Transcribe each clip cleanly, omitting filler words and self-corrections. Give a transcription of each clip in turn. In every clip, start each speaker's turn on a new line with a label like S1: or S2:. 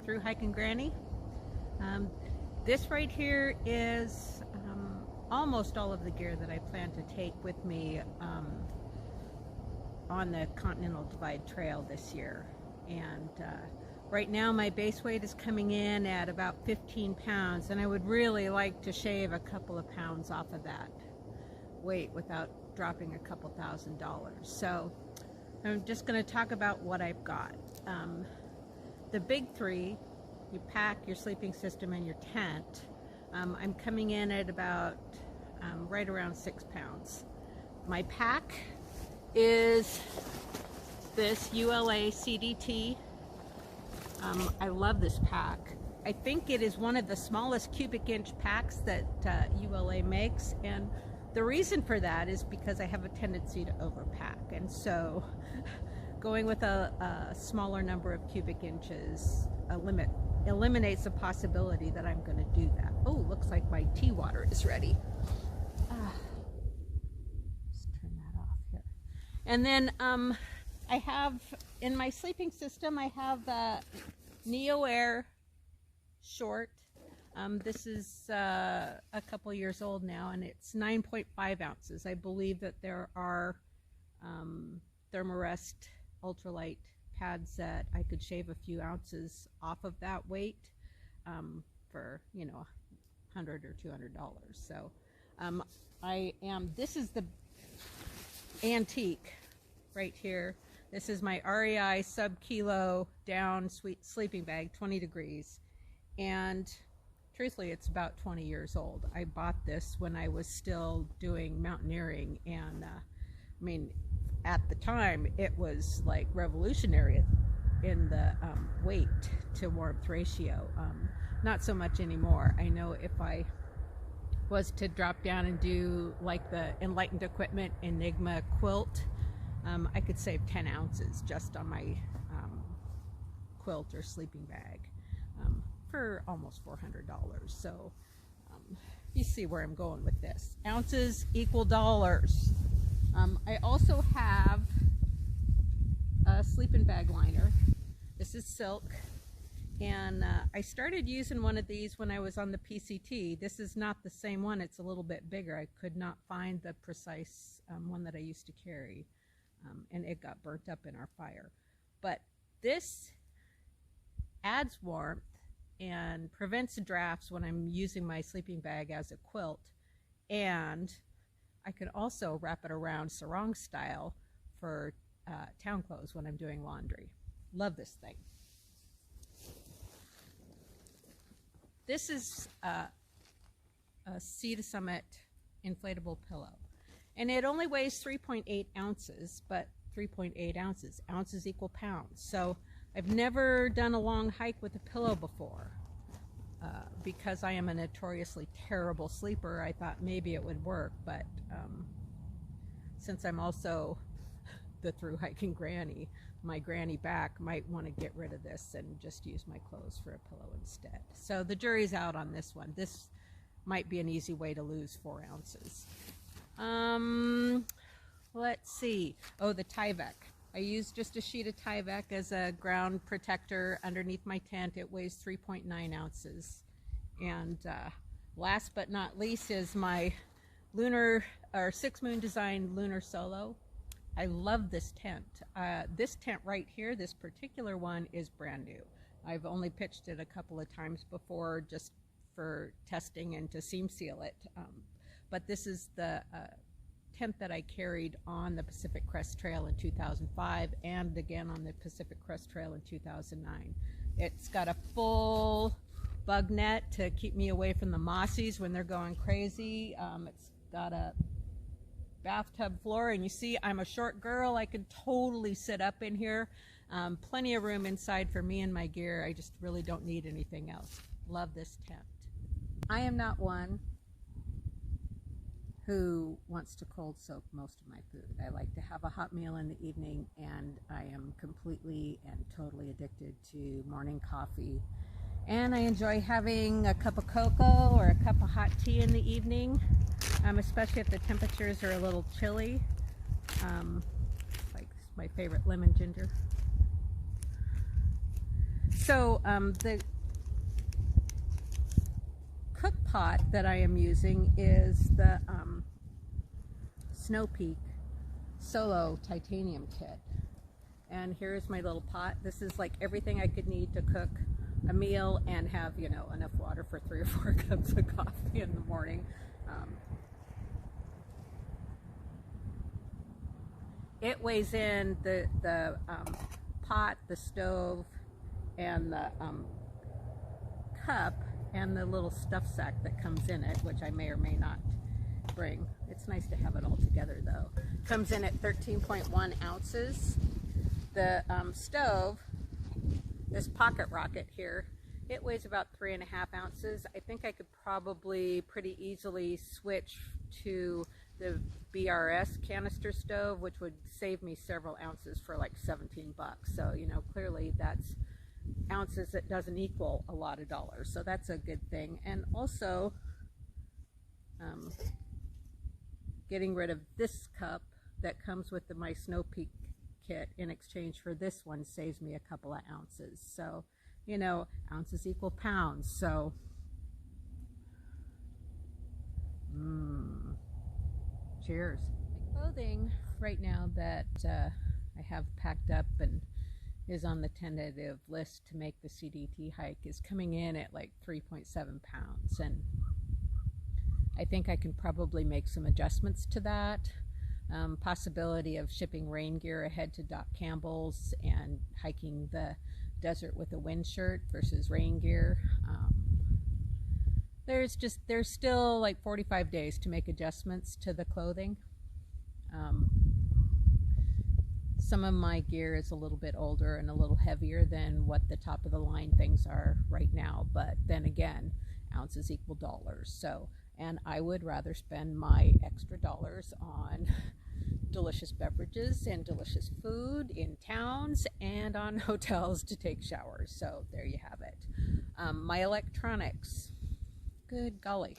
S1: Thru-Hiking Granny. This right here is almost all of the gear that I plan to take with me on the Continental Divide Trail this year. And right now my base weight is coming in at about 15 pounds, and I would really like to shave a couple of pounds off of that weight without dropping a couple $1,000s. So I'm just going to talk about what I've got. The big three: you pack, your sleeping system, and your tent. I'm coming in at about right around 6 pounds. My pack is this ULA CDT. I love this pack. I think it is one of the smallest cubic inch packs that ULA makes, and the reason for that is because I have a tendency to overpack, and so going with a smaller number of cubic inches eliminates the possibility that I'm going to do that. Oh, looks like my tea water is ready. Let's turn that off here. And then I have, in my sleeping system, I have the Neo Air short. This is a couple years old now, and it's 9.5 ounces. I believe that there are Thermarest ultralight pads that I could shave a few ounces off of that weight for, you know, $100 or $200. So this is the antique right here. This is my REI sub-kilo down sweet sleeping bag, 20 degrees. And truthfully, it's about 20 years old. I bought this when I was still doing mountaineering, and I mean, at the time it was like revolutionary in the weight to warmth ratio. Not so much anymore. I know if I was to drop down and do like the Enlightened Equipment Enigma quilt, I could save 10 ounces just on my quilt or sleeping bag for almost $400. So you see where I'm going with this. Ounces equal dollars. I also have a sleeping bag liner. This is silk, and I started using one of these when I was on the PCT. This is not the same one. It's a little bit bigger. I could not find the precise one that I used to carry, and it got burnt up in our fire. But this adds warmth and prevents drafts when I'm using my sleeping bag as a quilt, and I could also wrap it around sarong style for town clothes when I'm doing laundry. Love this thing. This is a Sea to Summit inflatable pillow, and it only weighs 3.8 ounces, but 3.8 ounces. Ounces equal pounds. So I've never done a long hike with a pillow before. Because I am a notoriously terrible sleeper, I thought maybe it would work, but since I'm also the Thru-Hiking Granny, my granny back might want to get rid of this and just use my clothes for a pillow instead. So the jury's out on this one. This might be an easy way to lose 4 ounces. Let's see. Oh, the Tyvek. I used just a sheet of Tyvek as a ground protector underneath my tent. It weighs 3.9 ounces. And last but not least is my lunar or 6 Moon Design Lunar Solo. I love this tent. This tent right here, this particular one, is brand new. I've only pitched it a couple of times before just for testing and to seam seal it. But this is the tent that I carried on the Pacific Crest Trail in 2005 and again on the Pacific Crest Trail in 2009. It's got a full bug net to keep me away from the mossies when they're going crazy. It's got a bathtub floor, and you see I'm a short girl. I can totally sit up in here. Plenty of room inside for me and my gear. I just really don't need anything else. Love this tent. I am not one who wants to cold soak most of my food. I like to have a hot meal in the evening, and I am completely and totally addicted to morning coffee. And I enjoy having a cup of cocoa or a cup of hot tea in the evening, especially if the temperatures are a little chilly. Like my favorite lemon ginger. So the cook pot that I am using is the Snow Peak Solo Titanium Kit. And here's my little pot. This is like everything I could need to cook a meal and have, you know, enough water for 3 or 4 cups of coffee in the morning. It weighs in the pot, the stove, and the cup, and the little stuff sack that comes in it, which I may or may not bring. It's nice to have it all together though. Comes in at 13.1 ounces. The stove, this pocket rocket here, it weighs about 3.5 ounces. I think I could probably pretty easily switch to the BRS canister stove, which would save me several ounces for like 17 bucks. So, you know, clearly that's ounces that doesn't equal a lot of dollars. So that's a good thing. And also, getting rid of this cup that comes with my Snow Peak kit in exchange for this one saves me a couple of ounces. So, you know, ounces equal pounds. So, cheers. My clothing right now that I have packed up and is on the tentative list to make the CDT hike is coming in at like 3.7 pounds, and I think I can probably make some adjustments to that. Possibility of shipping rain gear ahead to Doc Campbell's and hiking the desert with a wind shirt versus rain gear. There's still like 45 days to make adjustments to the clothing. Some of my gear is a little bit older and a little heavier than what the top of the line things are right now, but then again, ounces equal dollars. So, and I would rather spend my extra dollars on delicious beverages and delicious food in towns and on hotels to take showers. So there you have it. My electronics, good golly.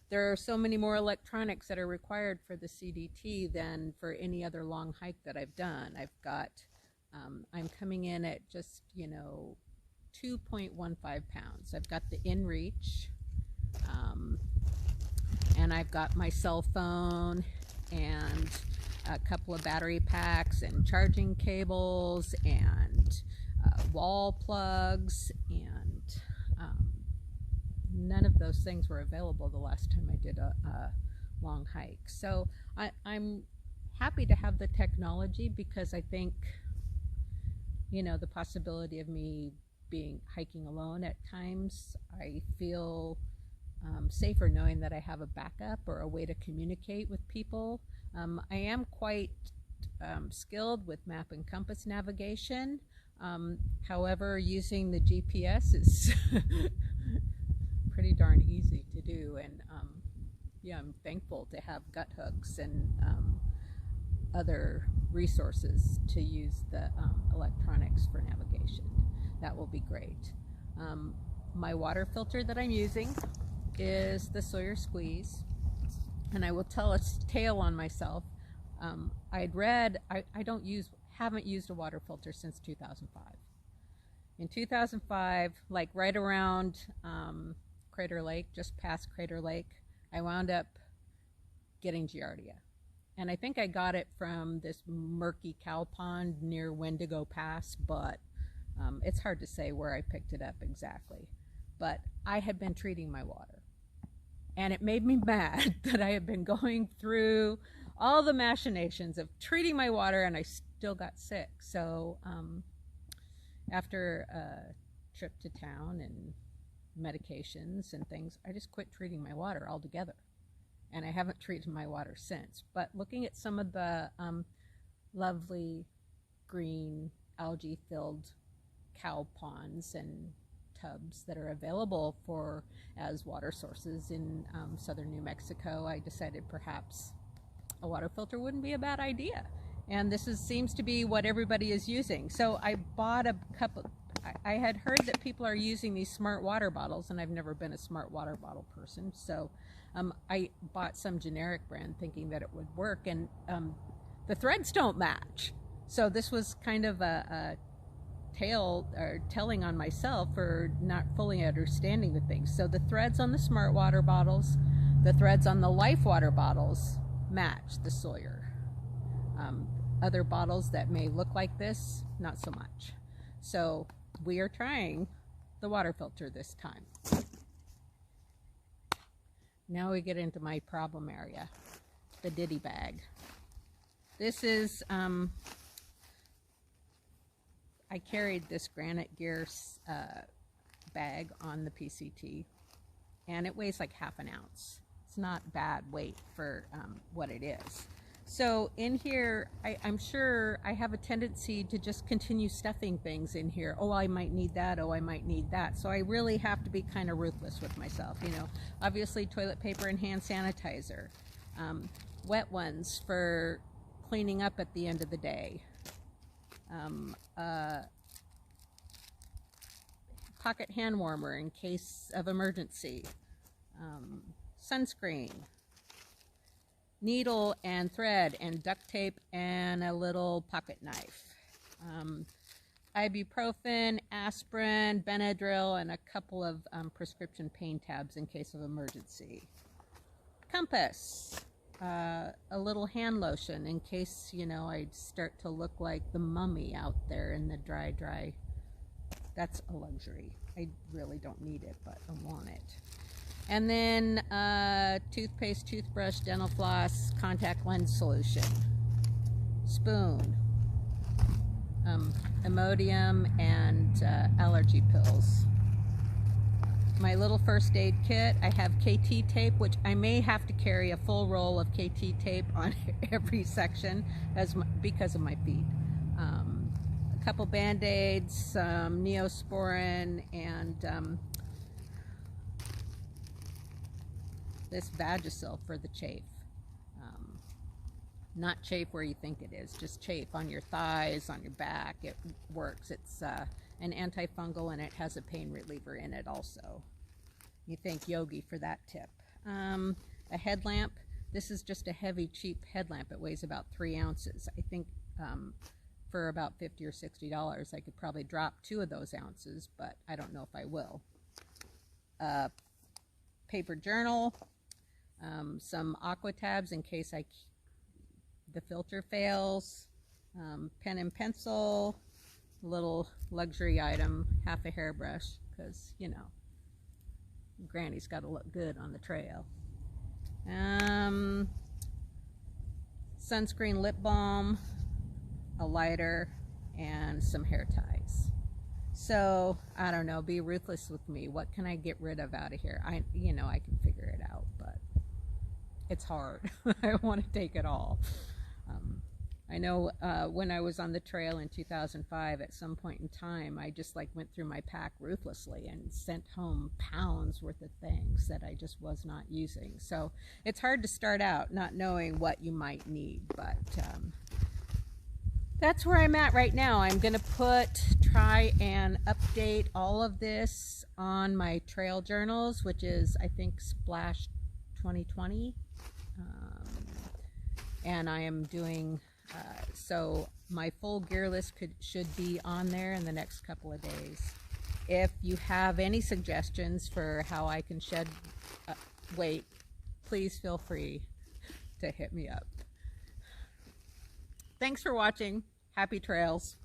S1: There are so many more electronics that are required for the CDT than for any other long hike that I've done. I've got, I'm coming in at just, you know, 2.15 pounds. I've got the InReach, and I've got my cell phone and a couple of battery packs and charging cables and wall plugs, and none of those things were available the last time I did a long hike. So I'm happy to have the technology, because I think, you know, the possibility of me hiking alone at times, I feel safer knowing that I have a backup or a way to communicate with people. I am quite skilled with map and compass navigation. However, using the GPS is pretty darn easy to do, and yeah, I'm thankful to have gut hooks and other resources to use the electronics for navigation. That will be great. My water filter that I'm using is the Sawyer Squeeze, and I will tell a tale on myself. I'd read, I haven't used a water filter since 2005. In 2005, like right around Crater Lake, just past Crater Lake, I wound up getting Giardia. And I think I got it from this murky cow pond near Wendigo Pass, but it's hard to say where I picked it up exactly. But I had been treating my water, and it made me mad that I had been going through all the machinations of treating my water and I still got sick. So after a trip to town and medications and things, I just quit treating my water altogether, and I haven't treated my water since. But looking at some of the lovely green algae filled cow ponds and tubs that are available for as water sources in southern New Mexico, I decided perhaps a water filter wouldn't be a bad idea. And this seems to be what everybody is using. So I bought a couple. I had heard that people are using these smart water bottles, and I've never been a smart water bottle person. So I bought some generic brand thinking that it would work, and the threads don't match. So this was kind of a tale or telling on myself for not fully understanding the things. So the threads on the smart water bottles, the threads on the Life water bottles match the Sawyer. Other bottles that may look like this, not so much. So we are trying the water filter this time. Now we get into my problem area, the ditty bag. This is, I carried this Granite Gear bag on the PCT, and it weighs like half an ounce. It's not bad weight for what it is. So in here, I'm sure I have a tendency to just continue stuffing things in here. Oh, I might need that. Oh, I might need that. So I really have to be kind of ruthless with myself. You know, obviously toilet paper and hand sanitizer, wet ones for cleaning up at the end of the day, pocket hand warmer in case of emergency, sunscreen, needle and thread and duct tape and a little pocket knife, ibuprofen, aspirin, Benadryl, and a couple of prescription pain tabs in case of emergency, compass, a little hand lotion in case, you know, I start to look like the mummy out there in the dry. That's a luxury. I really don't need it, but I want it. And then toothpaste, toothbrush, dental floss, contact lens solution, spoon, Imodium, and allergy pills. My little first aid kit, I have KT tape, which I may have to carry a full roll of KT tape on every section because of my feet. A couple Band-Aids, some Neosporin, and this Vagisil for the chafe. Not chafe where you think it is, just chafe on your thighs, on your back. It works. It's an antifungal, and it has a pain reliever in it also. You thank Yogi for that tip. A headlamp. This is just a heavy, cheap headlamp. It weighs about 3 ounces. I think for about $50 or $60, I could probably drop 2 of those ounces, but I don't know if I will. Paper journal. Some aqua tabs in case the filter fails, pen and pencil, a little luxury item, half a hairbrush, because, you know, Granny's got to look good on the trail. Sunscreen, lip balm, a lighter, and some hair ties. So, I don't know, be ruthless with me. What can I get rid of out of here? You know, I can figure it out, but it's hard. I want to take it all. I know when I was on the trail in 2005, at some point in time, I just like went through my pack ruthlessly and sent home pounds worth of things that I just was not using. So it's hard to start out not knowing what you might need, but that's where I'm at right now. I'm going to try and update all of this on my trail journals, which is, I think, Splash 2020. And I am doing, so my full gear list should be on there in the next couple of days. If you have any suggestions for how I can shed weight, please feel free to hit me up. Thanks for watching. Happy trails.